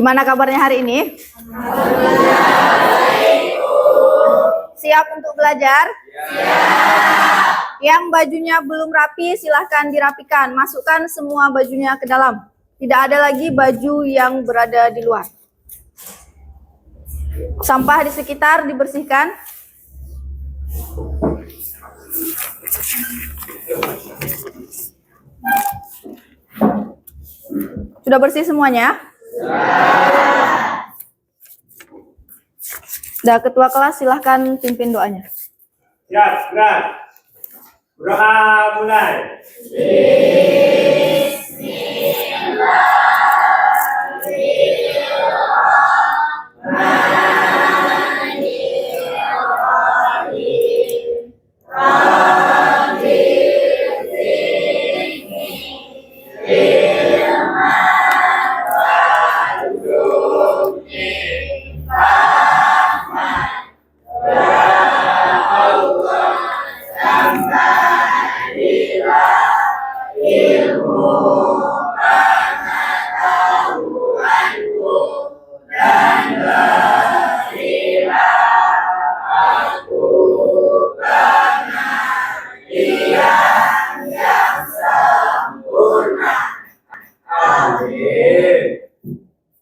Gimana kabarnya hari ini? Siap untuk belajar? Siap. Yang bajunya belum rapi, silahkan dirapikan. Masukkan semua bajunya ke dalam. Tidak ada lagi baju yang berada di luar. Sampah di sekitar dibersihkan. Sudah bersih semuanya? Sudah, ketua kelas silahkan pimpin doanya. Siap, gerak. Doa mulai.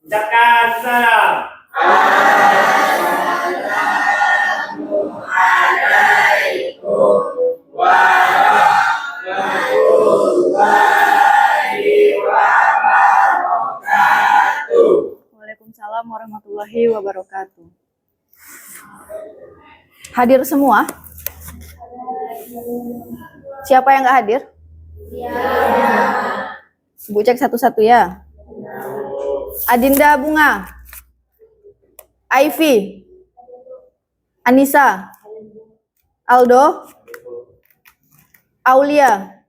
Ucapkan salam. Waalaikumsalam warahmatullahi wabarakatuh. Hadir semua? Siapa yang nggak hadir? Ibu cek satu-satu ya. Adinda Bunga, Ivy, Anissa, Aldo, Aulia,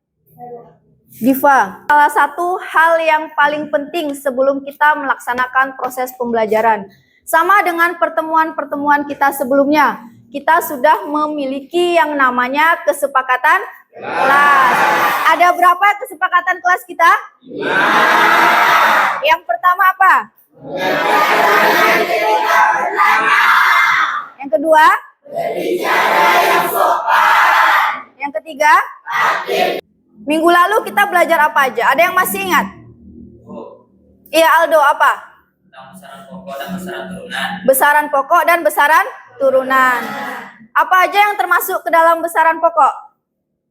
Diva. Salah satu hal yang paling penting sebelum kita melaksanakan proses pembelajaran, sama dengan pertemuan-pertemuan kita sebelumnya, kita sudah memiliki yang namanya kesepakatan kelas. Ada berapa kesepakatan kelas kita? Yang pertama apa? Yang kedua? Yang ketiga? Minggu lalu kita belajar apa aja? Ada yang masih ingat? Iya, Aldo, apa? Besaran pokok dan besaran turunan. Besaran pokok dan besaran turunan. Apa aja yang termasuk ke dalam besaran pokok?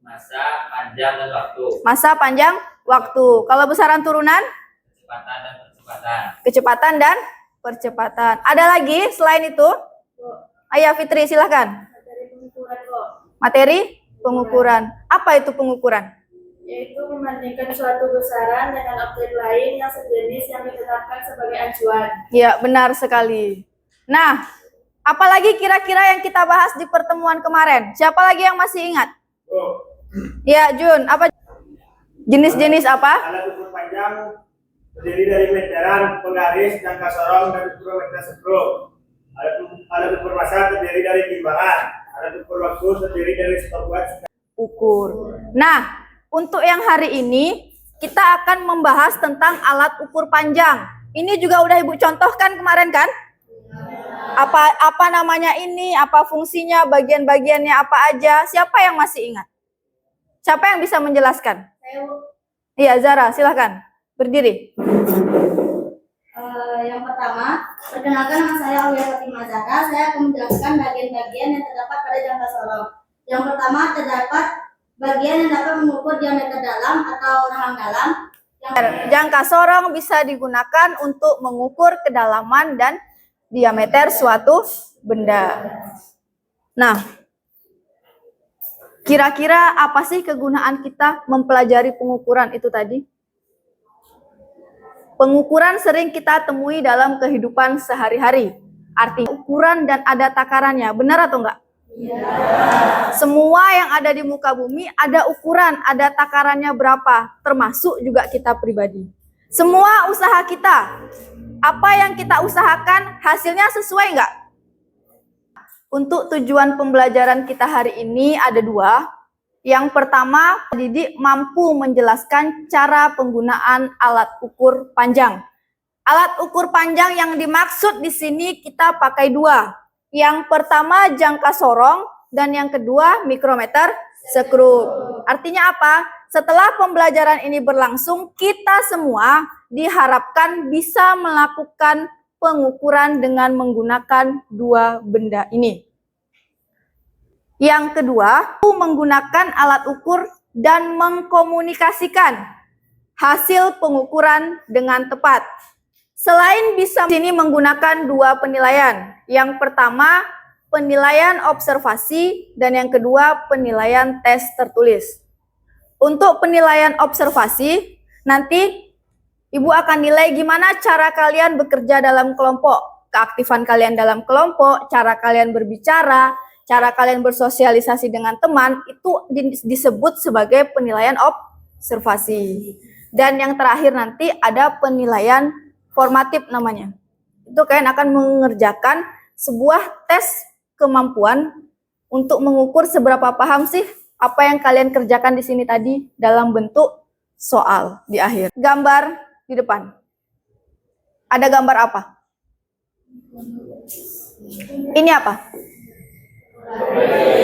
Masa, panjang, dan waktu. Masa, panjang, waktu. Kalau besaran turunan? Kecepatan dan percepatan. Kecepatan dan percepatan. Ada lagi selain itu? Ayah Fitri, silahkan. Materi pengukuran. Apa itu pengukuran? Yaitu membandingkan suatu besaran dengan objek lain yang sejenis yang ditetapkan sebagai acuan. Ya, benar sekali. Nah, apalagi kira-kira yang kita bahas di pertemuan kemarin? Siapa lagi yang masih ingat? Ya, Jun, apa jenis-jenis apa? Alat ukur panjang terdiri dari meteran, penggaris, jangka sorong, dan mikrometer skru. Alat ukur massa terdiri dari timbangan. Alat ukur waktu terdiri dari stopwatch. Ukur. Nah, untuk yang hari ini kita akan membahas tentang alat ukur panjang. Ini juga udah Ibu contohkan kemarin kan? Apa namanya ini? Apa fungsinya? Bagian-bagiannya apa aja? Siapa yang masih ingat? Siapa yang bisa menjelaskan? Iya, Zara, silahkan berdiri. Yang pertama, perkenalkan nama saya Aulia Fatimah Zahra. Saya akan menjelaskan bagian-bagian yang terdapat pada jangka sorong. Yang pertama, terdapat bagian yang dapat mengukur diameter dalam atau rahang dalam. Jangka sorong bisa digunakan untuk mengukur kedalaman dan diameter suatu benda. Nah, kira-kira apa sih kegunaan kita mempelajari pengukuran itu tadi? Pengukuran sering kita temui dalam kehidupan sehari-hari. Artinya ukuran dan ada takarannya. Benar atau enggak? Semua yang ada di muka bumi ada ukuran, ada takarannya berapa, termasuk juga kita pribadi. Semua usaha kita, apa yang kita usahakan, hasilnya sesuai enggak? Untuk tujuan pembelajaran kita hari ini ada dua. Yang pertama, pendidik mampu menjelaskan cara penggunaan alat ukur panjang. Alat ukur panjang yang dimaksud di sini kita pakai dua. Yang pertama jangka sorong dan yang kedua mikrometer sekrup. Artinya apa? Setelah pembelajaran ini berlangsung, kita semua diharapkan bisa melakukan pengukuran dengan menggunakan dua benda ini. Yang kedua, menggunakan alat ukur dan mengkomunikasikan hasil pengukuran dengan tepat. Selain bisa di sini menggunakan dua penilaian. Yang pertama, penilaian observasi dan yang kedua, penilaian tes tertulis. Untuk penilaian observasi, nanti Ibu akan nilai gimana cara kalian bekerja dalam kelompok, keaktifan kalian dalam kelompok, cara kalian berbicara, cara kalian bersosialisasi dengan teman, itu disebut sebagai penilaian observasi. Dan yang terakhir nanti ada penilaian formatif namanya. Itu kalian akan mengerjakan sebuah tes kemampuan untuk mengukur seberapa paham sih apa yang kalian kerjakan di sini tadi dalam bentuk soal di akhir. Gambar di depan. Ada gambar apa? Ini apa?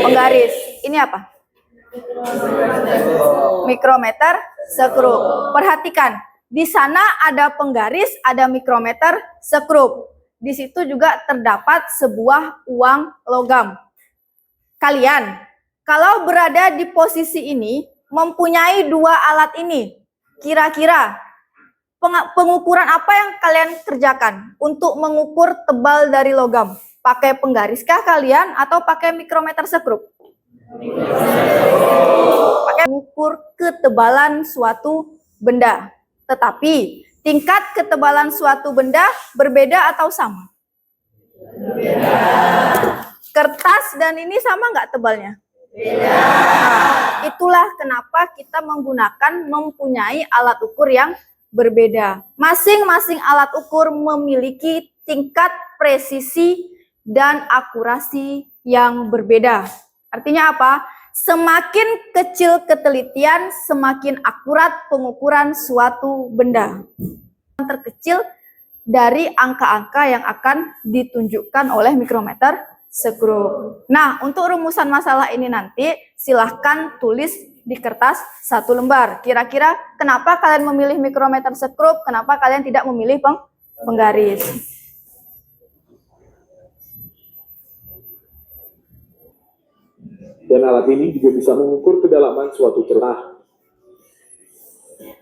Penggaris. Ini apa? Mikrometer sekrup. Perhatikan, di sana ada penggaris, ada mikrometer sekrup. Di situ juga terdapat sebuah uang logam. Kalian, kalau berada di posisi ini, mempunyai dua alat ini, kira-kira pengukuran apa yang kalian kerjakan untuk mengukur tebal dari logam? Pakai penggariskah kalian atau pakai mikrometer sekrup? Pakai mengukur ketebalan suatu benda. Tetapi tingkat ketebalan suatu benda berbeda atau sama? Berbeda. Kertas dan ini sama nggak tebalnya? Beda. Nah, itulah kenapa kita mempunyai alat ukur yang berbeda. Masing-masing alat ukur memiliki tingkat presisi dan akurasi yang berbeda. Artinya apa? Semakin kecil ketelitian, semakin akurat pengukuran suatu benda. Yang terkecil dari angka-angka yang akan ditunjukkan oleh mikrometer sekrup. Nah, untuk rumusan masalah ini nanti silahkan tulis di kertas satu lembar. Kira-kira kenapa kalian memilih mikrometer sekrup, kenapa kalian tidak memilih penggaris? Dan alat ini juga bisa mengukur kedalaman suatu celah.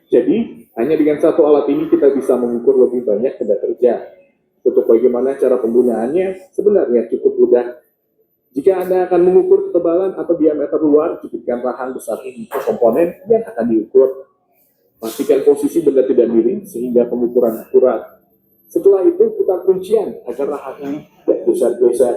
Jadi, hanya dengan satu alat ini kita bisa mengukur lebih banyak benda kerja. Untuk bagaimana cara penggunaannya, sebenarnya cukup mudah. Jika Anda akan mengukur ketebalan atau diameter luar, cukupkan rahang besar ini ke komponen yang akan diukur. Pastikan posisi benda tidak miring sehingga pengukuran akurat. Setelah itu, putar kuncian agar rahang ini tidak geser-geser.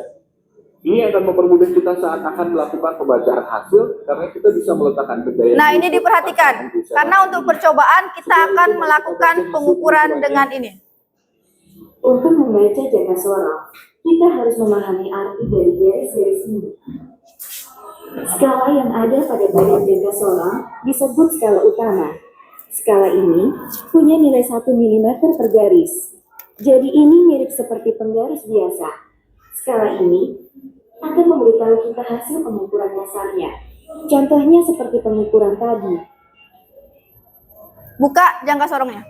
Ini akan mempermudah kita saat akan melakukan pembacaan hasil karena kita bisa meletakkan benda. Nah, ini diperhatikan karena untuk percobaan kita akan melakukan pengukuran dengan ini. Untuk membaca jangka sorong, kita harus memahami arti dari garis-garis ini. Skala yang ada pada badan jangka sorong disebut skala utama. Skala ini punya nilai 1 mm per garis. Jadi ini mirip seperti penggaris biasa. Skala ini akan memberitahu kita hasil pengukuran dasarnya. Contohnya seperti pengukuran tadi. Buka jangka sorongnya.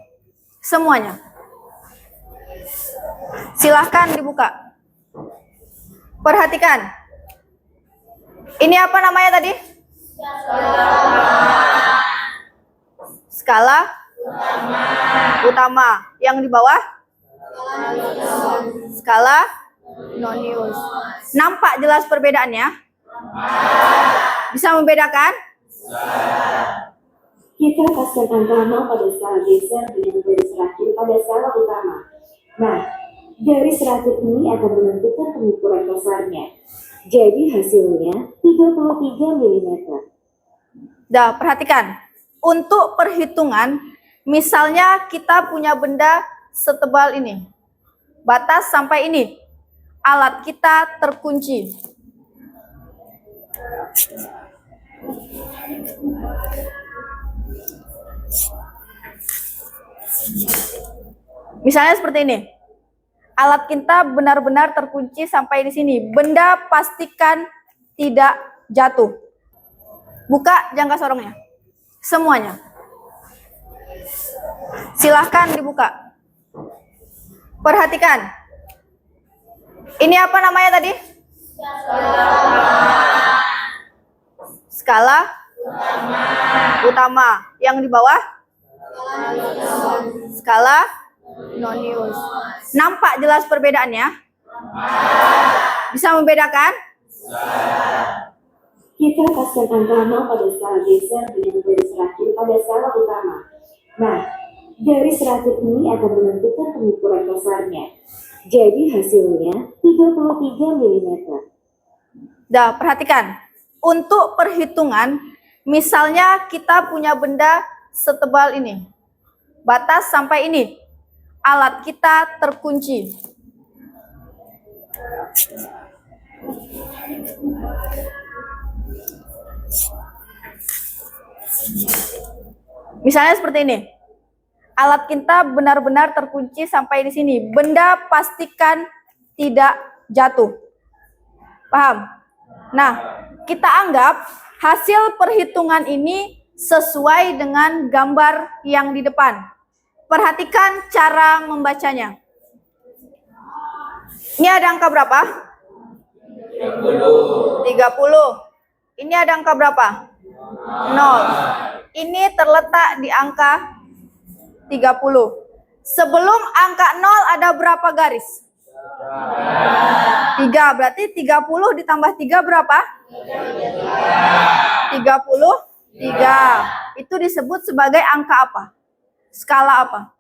Semuanya. Silahkan dibuka. Perhatikan. Ini apa namanya tadi? Skala utama. Yang di bawah? Skala nonius. Nampak jelas perbedaannya? Bisa membedakan? Kita paskan angka 0 pada skala geser dengan garis rakit pada skala utama. Nah, garis rakit ini akan menentukan pengukuran dasarnya. Jadi hasilnya 33 mm. Dah, perhatikan. Untuk perhitungan, misalnya kita punya benda setebal ini. Batas sampai ini. Alat kita terkunci. Misalnya seperti ini. Alat kita benar-benar terkunci sampai di sini. Benda pastikan tidak jatuh. Buka jangka sorongnya. Semuanya. Silahkan dibuka. Perhatikan. Ini apa namanya tadi? Skala utama. Yang di bawah? Skala nonius. Nampak jelas perbedaannya? Bisa membedakan? Kita paskan angka 0 pada skala geser dengan garis rakit pada skala utama. Nah, garis rakit ini akan menentukan pengukuran kasarnya. Jadi hasilnya 33 mm. Dah, perhatikan. Untuk perhitungan, misalnya kita punya benda setebal ini. Batas sampai ini. Alat kita terkunci. Misalnya seperti ini. Alat kita benar-benar terkunci sampai di sini. Benda pastikan tidak jatuh. Paham? Nah, kita anggap hasil perhitungan ini sesuai dengan gambar yang di depan. Perhatikan cara membacanya. Ini ada angka berapa? 30. Ini ada angka berapa? 0. Ini terletak di angka 30. Sebelum angka 0 ada berapa garis? 3. Berarti 30 ditambah 3 berapa? 33. Itu disebut sebagai angka apa? Skala apa?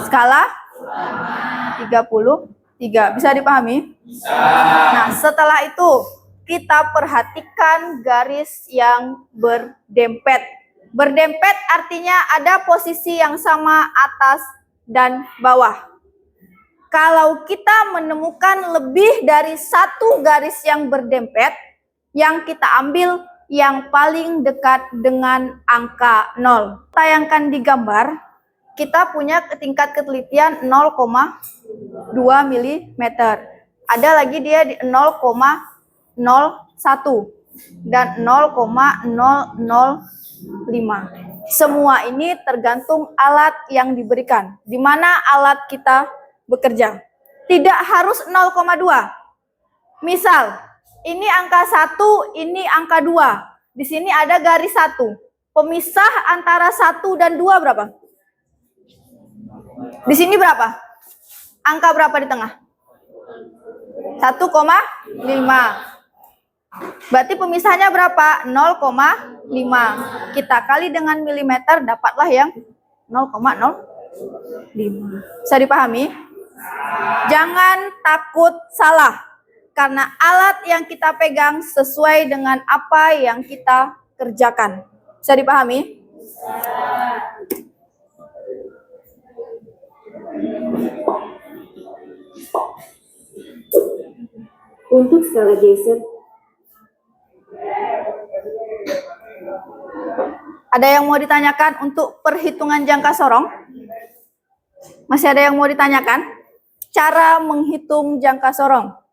Skala 33. Bisa dipahami? Nah, setelah itu kita perhatikan garis yang berdempet. Berdempet artinya ada posisi yang sama atas dan bawah. Kalau kita menemukan lebih dari satu garis yang berdempet, yang kita ambil yang paling dekat dengan angka 0. Tayangkan di gambar, kita punya tingkat ketelitian 0,2 mm. Ada lagi dia di 0,01 dan 0,005. Semua ini tergantung alat yang diberikan. Di mana alat kita bekerja. Tidak harus 0,2. Misal, ini angka 1, ini angka 2. Di sini ada garis 1. Pemisah antara 1 dan 2 berapa? Di sini berapa? Angka berapa di tengah? 1,5. Berarti pemisahnya berapa? 0,5. Kita kali dengan milimeter dapatlah yang 0,05. Bisa dipahami? Jangan takut salah. Karena alat yang kita pegang sesuai dengan apa yang kita kerjakan. Bisa dipahami? Untuk skala geser, ada yang mau ditanyakan untuk perhitungan jangka sorong? Masih ada yang mau ditanyakan? Cara menghitung jangka sorong.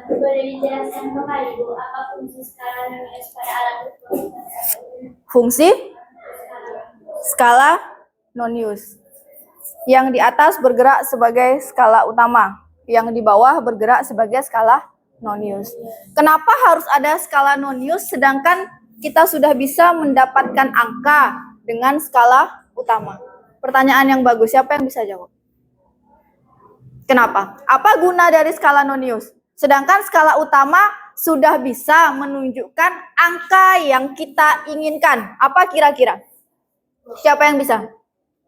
Boleh dijelaskan kembali, Bu, apa fungsi skala nonius pada alat ukur? Fungsi skala nonius. Yang di atas bergerak sebagai skala utama, yang di bawah bergerak sebagai skala nonius. Kenapa harus ada skala nonius sedangkan kita sudah bisa mendapatkan angka dengan skala utama? Pertanyaan yang bagus, siapa yang bisa jawab? Kenapa? Apa guna dari skala nonius? Sedangkan skala utama sudah bisa menunjukkan angka yang kita inginkan. Apa kira-kira? Siapa yang bisa?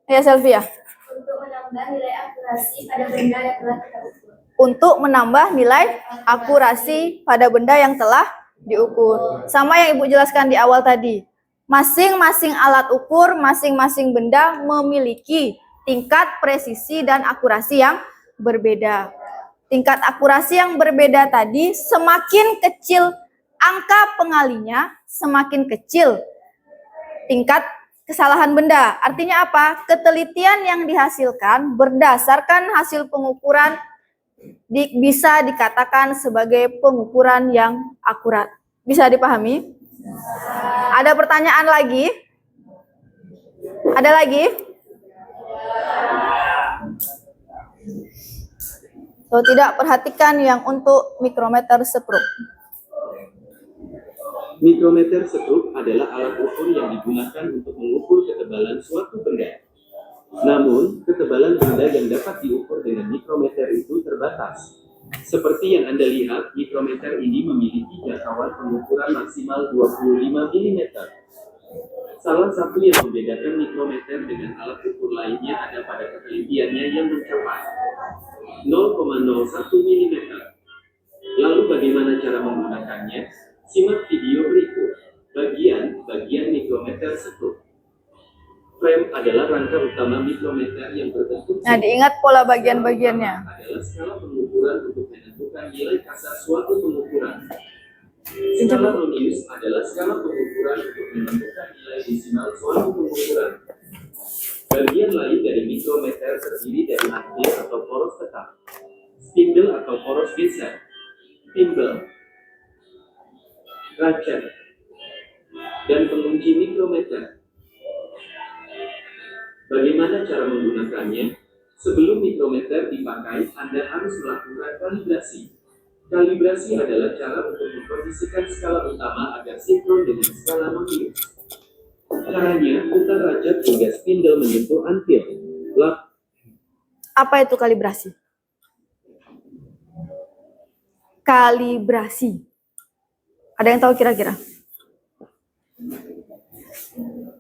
Ya, Selvia. Untuk menambah nilai akurasi pada benda yang telah kita ukur. Untuk menambah nilai akurasi pada benda yang telah diukur. Sama yang Ibu jelaskan di awal tadi. Masing-masing alat ukur, masing-masing benda memiliki tingkat presisi dan akurasi yang berbeda. Tingkat akurasi yang berbeda tadi, semakin kecil angka pengalinya, semakin kecil tingkat kesalahan benda. Artinya apa? Ketelitian yang dihasilkan berdasarkan hasil pengukuran bisa dikatakan sebagai pengukuran yang akurat. Bisa dipahami? Ada pertanyaan lagi? Ada lagi? Kalau tidak, perhatikan yang untuk mikrometer sekrup. Mikrometer sekrup adalah alat ukur yang digunakan untuk mengukur ketebalan suatu benda. Namun, ketebalan benda yang dapat diukur dengan mikrometer itu terbatas. Seperti yang Anda lihat, mikrometer ini memiliki jangkauan pengukuran maksimal 25 mm. Salah satu yang membedakan mikrometer dengan alat ukur lainnya ada pada ketelitiannya yang mencapai 0,01 mm. Lalu bagaimana cara menggunakannya? Simak video berikut. Bagian mikrometer sekrup. Frame adalah rangka utama mikrometer yang berbentuk Nah, diingat pola bagian-bagiannya. adalah skala pengukuran untuk menentukan nilai kasar suatu pengukuran. Skala radius adalah skala pengukuran untuk menentukan nilai desimal suatu pengukuran. Bagian lain dari mikrometer terdiri dari aktif atau poros tetap, spindle atau poros geser, timbel, ratchet, dan pengunci mikrometer. Bagaimana cara menggunakannya? Sebelum mikrometer dipakai, Anda harus melakukan kalibrasi. Kalibrasi adalah cara untuk memposisikan skala utama agar sinkron dengan skala radius. Caranya, putar ratchet hingga spindle menyentuh anvil. Apa itu kalibrasi? Kalibrasi. Ada yang tahu kira-kira?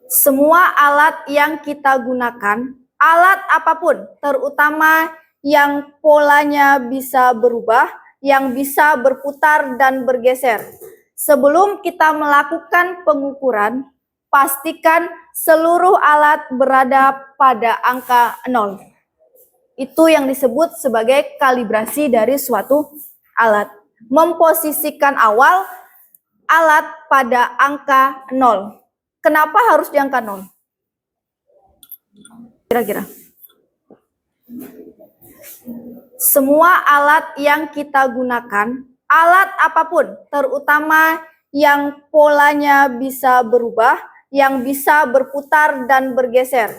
Semua alat yang kita gunakan, alat apapun, terutama yang polanya bisa berubah, yang bisa berputar dan bergeser. Sebelum kita melakukan pengukuran, pastikan seluruh alat berada pada angka 0. Itu yang disebut sebagai kalibrasi dari suatu alat. Memposisikan awal alat pada angka 0. Kenapa harus di angka 0? Kira-kira. Semua alat yang kita gunakan, alat apapun, terutama yang polanya bisa berubah, yang bisa berputar dan bergeser.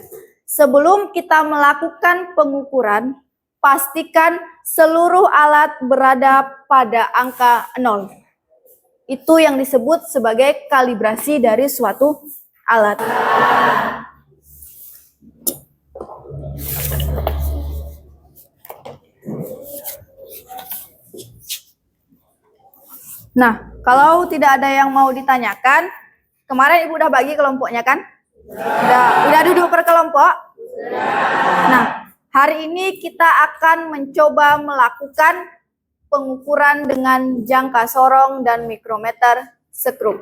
Sebelum kita melakukan pengukuran, pastikan seluruh alat berada pada angka 0. Itu yang disebut sebagai kalibrasi dari suatu alat. Nah, kalau tidak ada yang mau ditanyakan, kemarin Ibu udah bagi kelompoknya kan? Udah duduk per kelompok? Nah, hari ini kita akan mencoba melakukan pengukuran dengan jangka sorong dan mikrometer sekrup.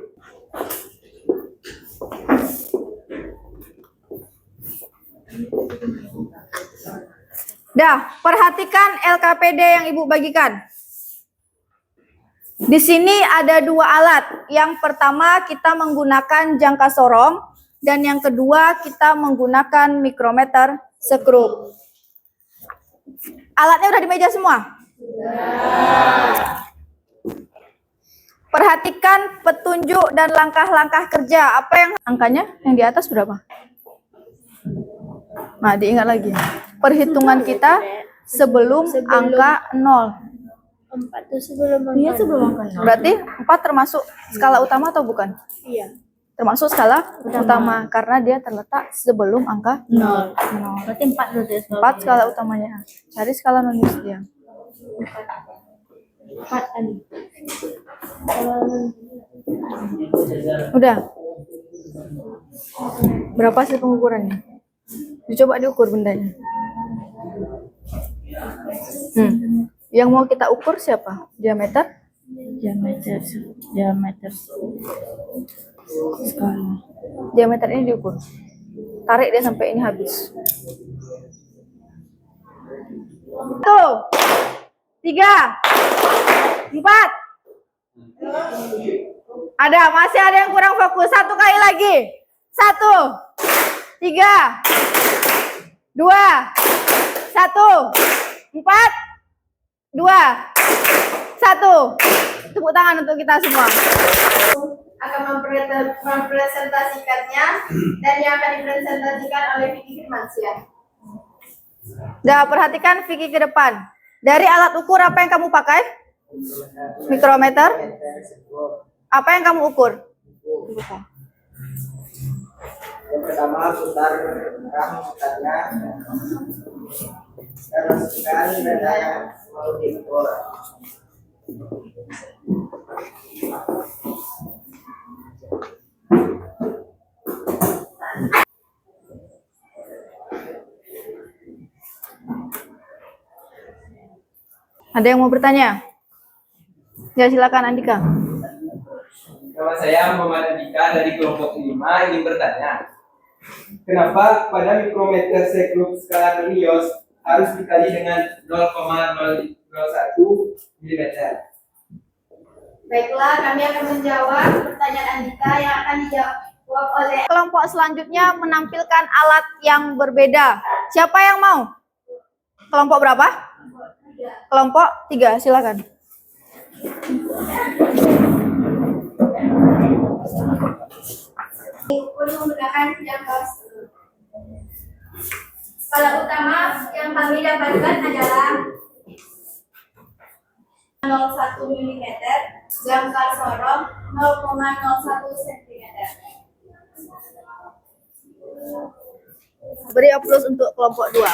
Dah, perhatikan LKPD yang Ibu bagikan. Di sini ada dua alat. Yang pertama kita menggunakan jangka sorong dan yang kedua kita menggunakan mikrometer sekrup. Alatnya udah di meja semua? Perhatikan petunjuk dan langkah-langkah kerja. Apa yang angkanya? Yang di atas berapa? Nah, diingat lagi. Perhitungan kita sebelum angka 0. 4 tuh sebelum angka. Iya, sebelum angka 0. Berarti 4 termasuk skala utama atau bukan? Iya. Termasuk skala utama karena dia terletak sebelum angka 0. Berarti 4 dulu deh. 4 skala utamanya. Cari skala non-nus dia. 4 tadi. Udah. Berapa hasil pengukurannya? Dicoba diukur bendanya. Yang mau kita ukur siapa? Diameter? Diameter Skala. Diameter ini diukur. Tarik dia sampai ini habis. 1, 3, 4. Masih ada yang kurang fokus. 1 kali lagi. 1, 3, 2, 1, 4, 2, 1. Tepuk tangan untuk kita semua. Akan mempresentasikannya dan yang akan dipresentasikan oleh Vicky Firmansyah. Udah, perhatikan Vicky ke depan. Dari alat ukur apa yang kamu pakai? Mikrometer. Apa yang kamu ukur? Yang pertama putar putarnya dan masukkan benda yang mau diukur. Ada yang mau bertanya? Ya, silakan Andika. Nama saya Muhammad Andika dari kelompok 5 ingin bertanya. Kenapa pada mikrometer sekrup skala Berlioz harus dikali dengan 0,001 mm? Baiklah, kami akan menjawab pertanyaan Andika yang akan dijawab oleh Kelompok selanjutnya menampilkan alat yang berbeda. Siapa yang mau? Kelompok berapa? Kelompok 3, silakan. diukur menggunakan jangka. Skala utama yang kami dapatkan adalah 0,1 mm, jangka sorong 0,01 cm. Beri aplaus untuk kelompok 2.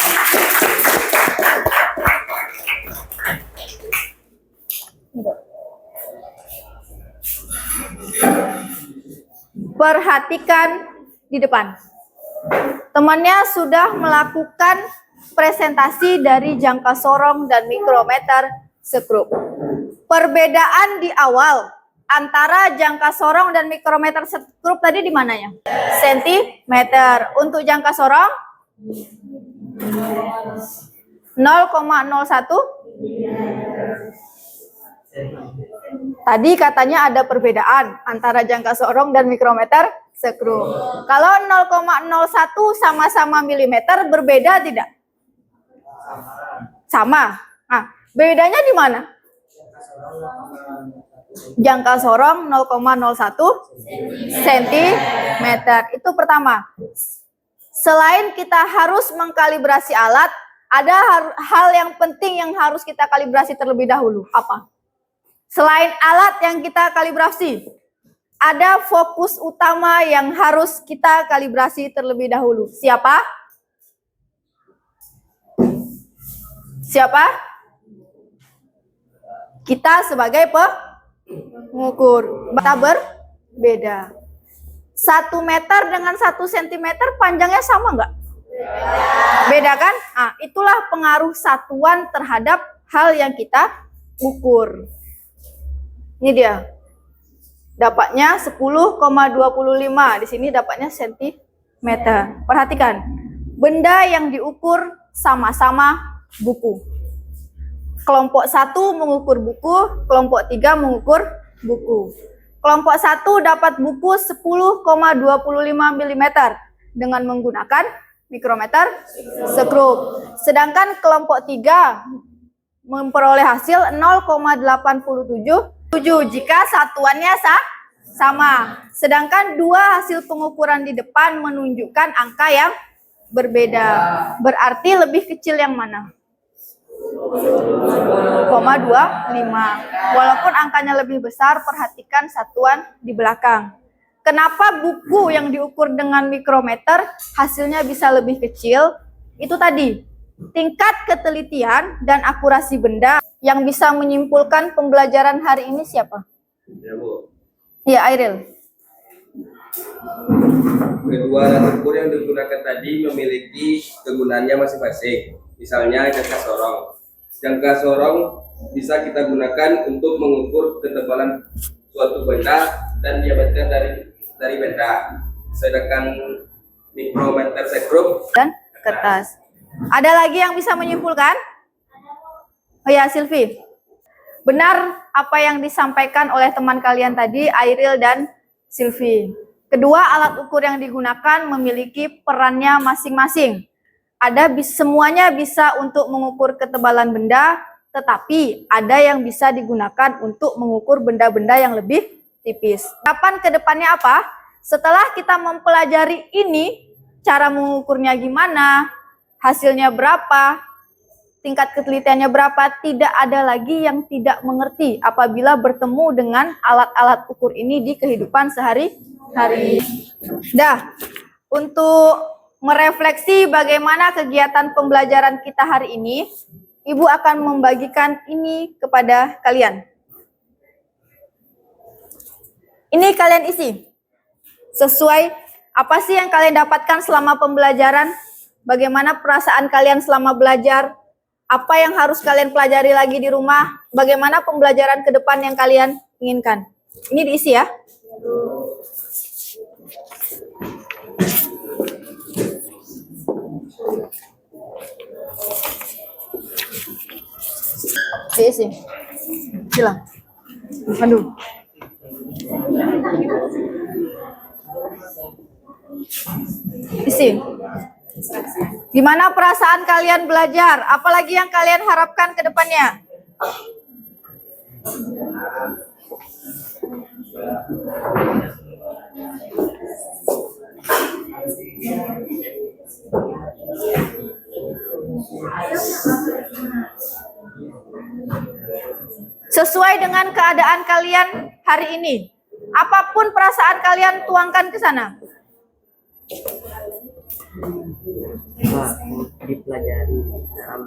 Perhatikan di depan. Temannya sudah melakukan presentasi dari jangka sorong dan mikrometer sekrup. Perbedaan di awal antara jangka sorong dan mikrometer sekrup tadi di mananya? Sentimeter. Untuk jangka sorong 0,01. Tadi katanya ada perbedaan antara jangka sorong dan mikrometer sekrup. Kalau 0,01 sama-sama milimeter berbeda tidak? Sama. Nah, bedanya di mana? Jangka sorong 0,01 cm. Itu pertama. Selain kita harus mengkalibrasi alat, ada hal yang penting yang harus kita kalibrasi terlebih dahulu. Apa? Selain alat yang kita kalibrasi, ada fokus utama yang harus kita kalibrasi terlebih dahulu. Siapa? Siapa? Kita sebagai pengukur. Kita berbeda. 1 meter dengan 1 sentimeter panjangnya sama nggak? Beda kan? Nah, itulah pengaruh satuan terhadap hal yang kita ukur. Ini dia. Dapatnya 10,25. Di sini dapatnya sentimeter. Perhatikan. Benda yang diukur sama-sama buku. Kelompok 1 mengukur buku, kelompok 3 mengukur buku. Kelompok 1 dapat buku 10,25 mm dengan menggunakan mikrometer sekrup. Sedangkan kelompok 3 memperoleh hasil 0,877 jika satuannya sama. Sedangkan dua hasil pengukuran di depan menunjukkan angka yang berbeda. Berarti lebih kecil yang mana? 0,25. Walaupun angkanya lebih besar, perhatikan satuan di belakang. Kenapa buku yang diukur dengan mikrometer hasilnya bisa lebih kecil? Itu tadi, tingkat ketelitian dan akurasi benda yang bisa menyimpulkan pembelajaran hari ini siapa? Ya, Bu. Ya, Airil. Kedua alat ukur yang digunakan tadi memiliki kegunaannya masing-masing. Misalnya jangka sorong. Jangka sorong bisa kita gunakan untuk mengukur ketebalan suatu benda dan diameter dari benda. Sedangkan mikrometer sekrup Dan kertas. Ada lagi yang bisa menyimpulkan? Oh ya, Silvi. Benar apa yang disampaikan oleh teman kalian tadi, Airil dan Silvi. Kedua, alat ukur yang digunakan memiliki perannya masing-masing. Semuanya bisa untuk mengukur ketebalan benda, tetapi ada yang bisa digunakan untuk mengukur benda-benda yang lebih tipis. Kapan ke depannya apa? Setelah kita mempelajari ini, cara mengukurnya gimana, hasilnya berapa, tingkat ketelitiannya berapa, tidak ada lagi yang tidak mengerti apabila bertemu dengan alat-alat ukur ini di kehidupan sehari-hari. Untuk merefleksi bagaimana kegiatan pembelajaran kita hari ini, Ibu akan membagikan ini kepada kalian. Ini kalian isi. Sesuai apa sih yang kalian dapatkan selama pembelajaran? Bagaimana perasaan kalian selama belajar? Apa yang harus kalian pelajari lagi di rumah? Bagaimana pembelajaran ke depan yang kalian inginkan? Ini diisi ya. Diisi. Bilang. Aduh. Isi. Gimana perasaan kalian belajar? Apalagi yang kalian harapkan ke depannya? Sesuai dengan keadaan kalian hari ini. Apapun perasaan kalian, tuangkan ke sana. Dipelajari dalam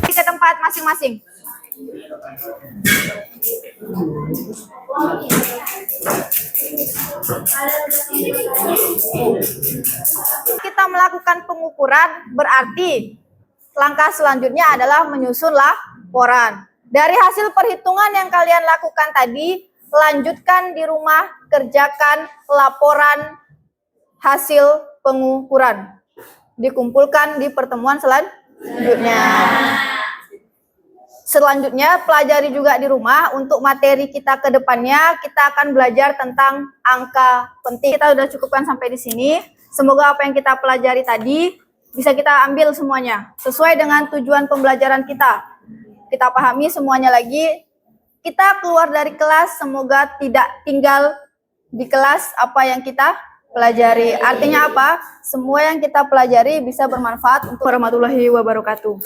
ke tempat masing-masing. Kita melakukan pengukuran, berarti langkah selanjutnya adalah menyusun laporan. Dari hasil perhitungan yang kalian lakukan tadi, lanjutkan di rumah, kerjakan laporan hasil pengukuran. Dikumpulkan di pertemuan selanjutnya. Selanjutnya, pelajari juga di rumah. Untuk materi kita ke depannya, kita akan belajar tentang angka penting. Kita sudah cukupkan sampai di sini. Semoga apa yang kita pelajari tadi bisa kita ambil semuanya sesuai dengan tujuan pembelajaran kita. Kita pahami semuanya lagi. Kita keluar dari kelas, semoga tidak tinggal di kelas apa yang kita pelajari. Artinya apa? Semua yang kita pelajari bisa bermanfaat untuk warahmatullahi wabarakatuh.